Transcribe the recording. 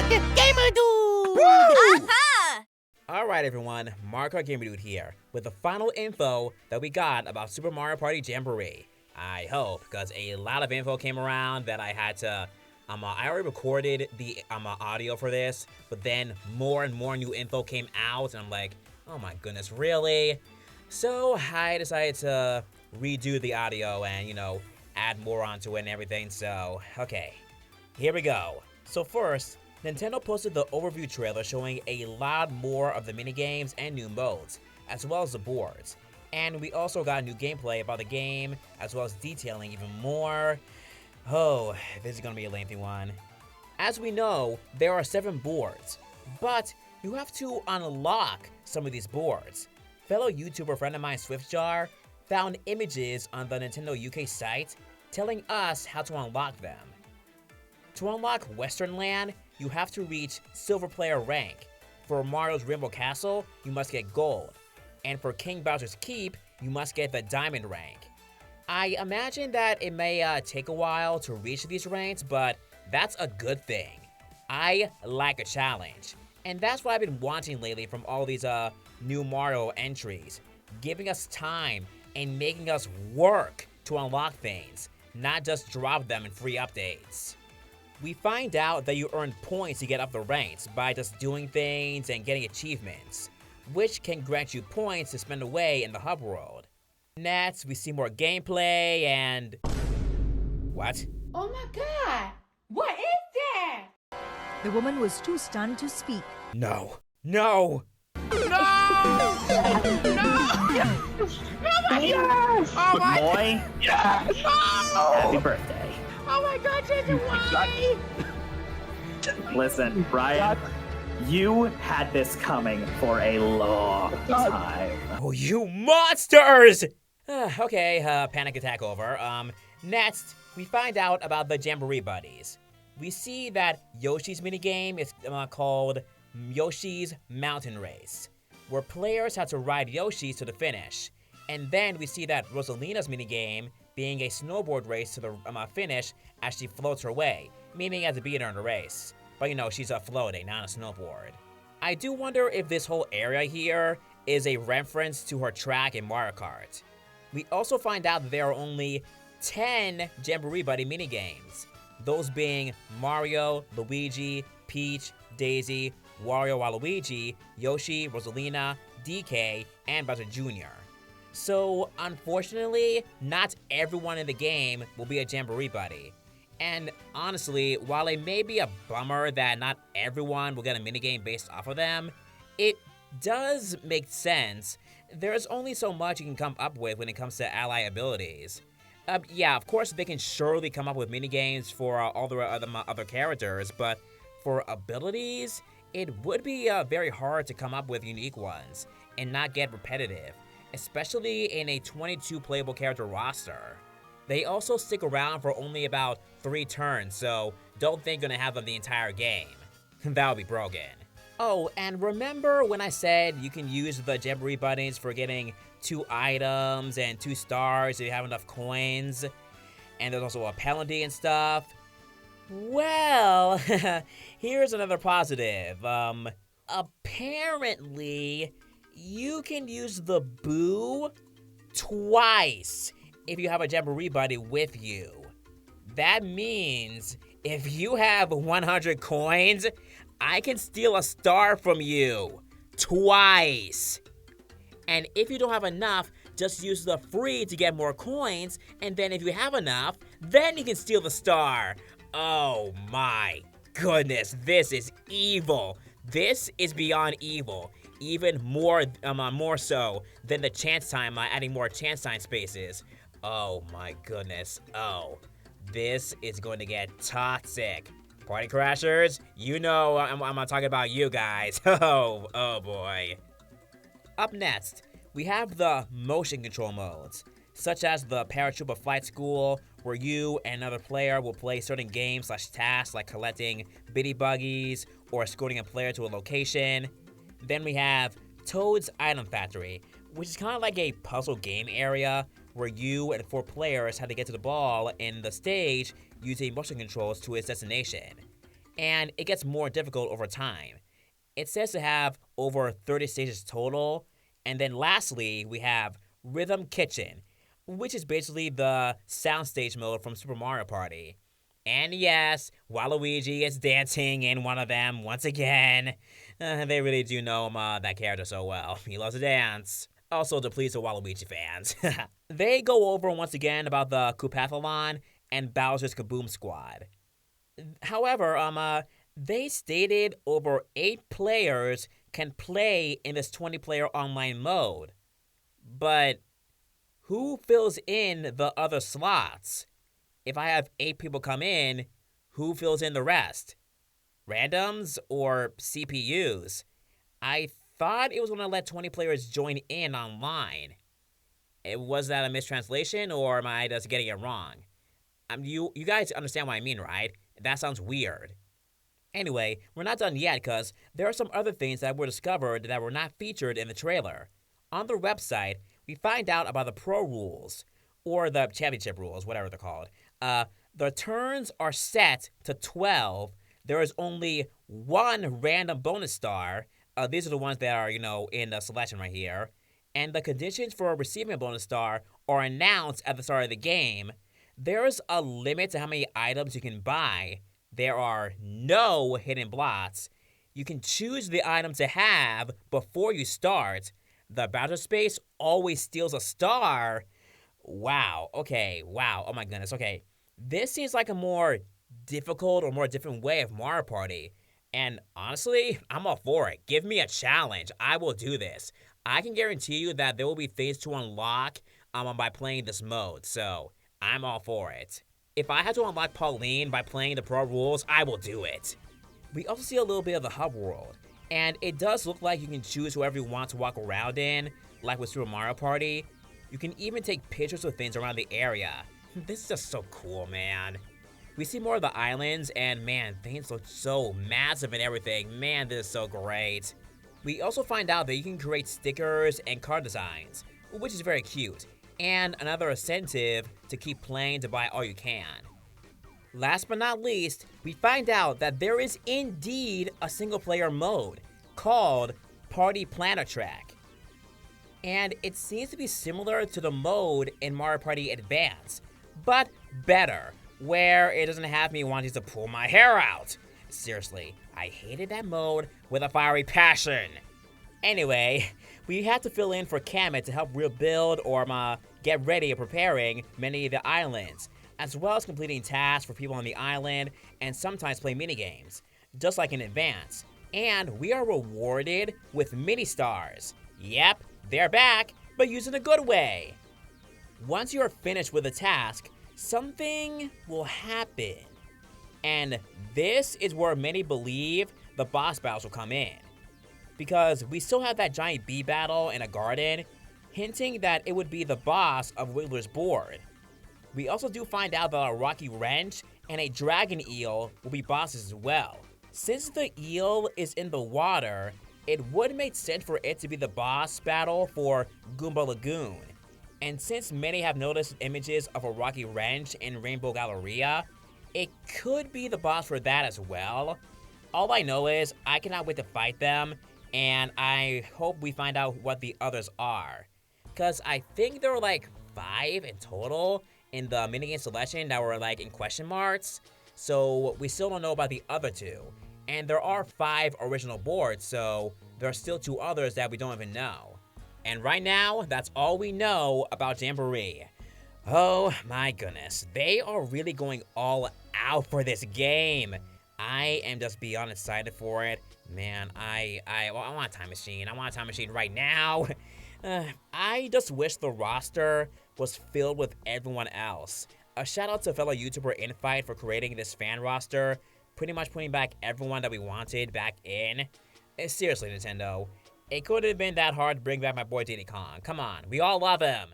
Gamer Dude! Aha! Alright everyone, Mario Kart Gamer Dude here, with the final info that we got about Super Mario Party Jamboree. I hope, because a lot of info came around that I had to, I already recorded the audio for this, but then more and more new info came out, and I'm like, oh my goodness, really? So I decided to redo the audio and, add more onto it and everything, so, okay. Here we go. So first, Nintendo posted the overview trailer showing a lot more of the minigames and new modes, as well as the boards. And we also got new gameplay about the game, as well as detailing even more. Oh, this is gonna be a lengthy one. As we know, there are 7 boards, but you have to unlock some of these boards. Fellow YouTuber friend of mine, SwiftJar, found images on the Nintendo UK site telling us how to unlock them. To unlock Western Land, you have to reach Silver Player rank. For Mario's Rainbow Castle, you must get Gold. And for King Bowser's Keep, you must get the Diamond rank. I imagine that it may take a while to reach these ranks, but that's a good thing. I like a challenge. And that's what I've been wanting lately from all these new Mario entries. Giving us time and making us work to unlock things, not just drop them in free updates. We find out that you earn points to get up the ranks by just doing things and getting achievements, which can grant you points to spend away in the hub world. Next, we see more gameplay and... What? Oh my god! What is that? The woman was too stunned to speak. No. No! No! Yes! Oh Good my- boy. Yes! Happy birthday. Oh my god, Jason, why? Listen, Brian, you had this coming for a long time. Oh, you monsters! Okay, panic attack over. Next, we find out about the Jamboree Buddies. We see that Yoshi's minigame is called Yoshi's Mountain Race, where players have to ride Yoshis to the finish. And then we see that Rosalina's minigame being a snowboard race to the finish as she floats her way, meaning as a beater in the race. But she's floating, not a snowboard. I do wonder if this whole area here is a reference to her track in Mario Kart. We also find out that there are only 10 Jamboree Buddy minigames, those being Mario, Luigi, Peach, Daisy, Wario Waluigi, Yoshi, Rosalina, DK, and Bowser Jr. So, unfortunately, not everyone in the game will be a Jamboree Buddy. And honestly, while it may be a bummer that not everyone will get a minigame based off of them, it does make sense. There's only so much you can come up with when it comes to ally abilities. Yeah, of course they can surely come up with minigames for all the other characters, but for abilities, it would be very hard to come up with unique ones and not get repetitive, especially in a 22 playable character roster. They also stick around for only about 3 turns, so don't think you're gonna have them the entire game. That would be broken. Oh, and remember when I said you can use the Jamboree Buddies for getting 2 items and 2 stars if you have enough coins? And there's also a penalty and stuff. Well, here's another positive. Apparently, you can use the Boo twice if you have a Jamboree Buddy with you. That means if you have 100 coins, I can steal a star from you twice. And if you don't have enough, just use the free to get more coins, and then if you have enough, then you can steal the star. Oh my goodness, this is evil. This is beyond evil. Even more so than the chance time, adding more chance time spaces. Oh my goodness. Oh, this is going to get toxic. Party Crashers, you know I'm talking about you guys. Oh boy. Up next, we have the motion control modes, such as the Paratrooper Flight School, where you and another player will play certain games/tasks like collecting bitty buggies or escorting a player to a location. Then we have Toad's Item Factory, which is kind of like a puzzle game area where you and 4 players have to get to the ball in the stage using motion controls to its destination. and it gets more difficult over time. It says to have over 30 stages total, and then lastly, we have Rhythm Kitchen, which is basically the soundstage mode from Super Mario Party. And yes, Waluigi is dancing in one of them once again. They really do know that character so well. He loves to dance. Also to please the Waluigi fans. They go over once again about the Koopathlon and Bowser's Kaboom Squad. However, they stated over 8 players can play in this 20-player online mode. But who fills in the other slots? If I have 8 people come in, who fills in the rest? Randoms or CPUs? I thought it was going to let 20 players join in online. Was that a mistranslation, or am I just getting it wrong? You guys understand what I mean, right? That sounds weird. Anyway, we're not done yet because there are some other things that were discovered that were not featured in the trailer. On the website, we find out about the Pro Rules, or the Championship Rules, whatever they're called. The turns are set to 12. There is only one random bonus star. These are the ones that are, in the selection right here. And the conditions for receiving a bonus star are announced at the start of the game. There is a limit to how many items you can buy. There are no hidden blots. You can choose the item to have before you start. The Bowser space always steals a star. Wow. Okay. Wow. Oh my goodness. Okay. This seems like a more difficult or more different way of Mario Party. And honestly, I'm all for it. Give me a challenge. I will do this. I can guarantee you that there will be things to unlock by playing this mode. So I'm all for it. If I had to unlock Pauline by playing the Pro Rules, I will do it. We also see a little bit of the hub world. And it does look like you can choose whoever you want to walk around in, like with Super Mario Party. You can even take pictures of things around the area. This is just so cool, man. We see more of the islands, and man, things look so massive and everything. Man, this is so great. We also find out that you can create stickers and card designs, which is very cute, and another incentive to keep playing to buy all you can. Last but not least, we find out that there is indeed a single-player mode called Party Planner Track. And it seems to be similar to the mode in Mario Party Advance, but better, where it doesn't have me wanting to pull my hair out. Seriously, I hated that mode with a fiery passion. Anyway, we had to fill in for Kamet to help rebuild or get ready and preparing many of the islands, as well as completing tasks for people on the island and sometimes play minigames, just like in Advance. And we are rewarded with mini stars. Yep, they're back, but used in a good way. Once you are finished with a task, something will happen. And this is where many believe the boss battles will come in. Because we still have that giant bee battle in a garden, hinting that it would be the boss of Wiggler's board. We also do find out that a rocky wrench and a dragon eel will be bosses as well. Since the eel is in the water, it would make sense for it to be the boss battle for Goomba Lagoon. And since many have noticed images of a rocky wrench in Rainbow Galleria, it could be the boss for that as well. All I know is I cannot wait to fight them, and I hope we find out what the others are. Because I think there were like 5 in total in the minigame selection that were like in question marks. So we still don't know about the other 2. And there are 5 original boards, so there are still 2 others that we don't even know. And right now, that's all we know about Jamboree. Oh my goodness, they are really going all out for this game. I am just beyond excited for it. Man, I want a time machine. I want a time machine right now. I just wish the roster was filled with everyone else. A shout out to fellow YouTuber Infight for creating this fan roster, pretty much putting back everyone that we wanted back in. Seriously, Nintendo, it could have been that hard to bring back my boy Diddy Kong. Come on, we all love him.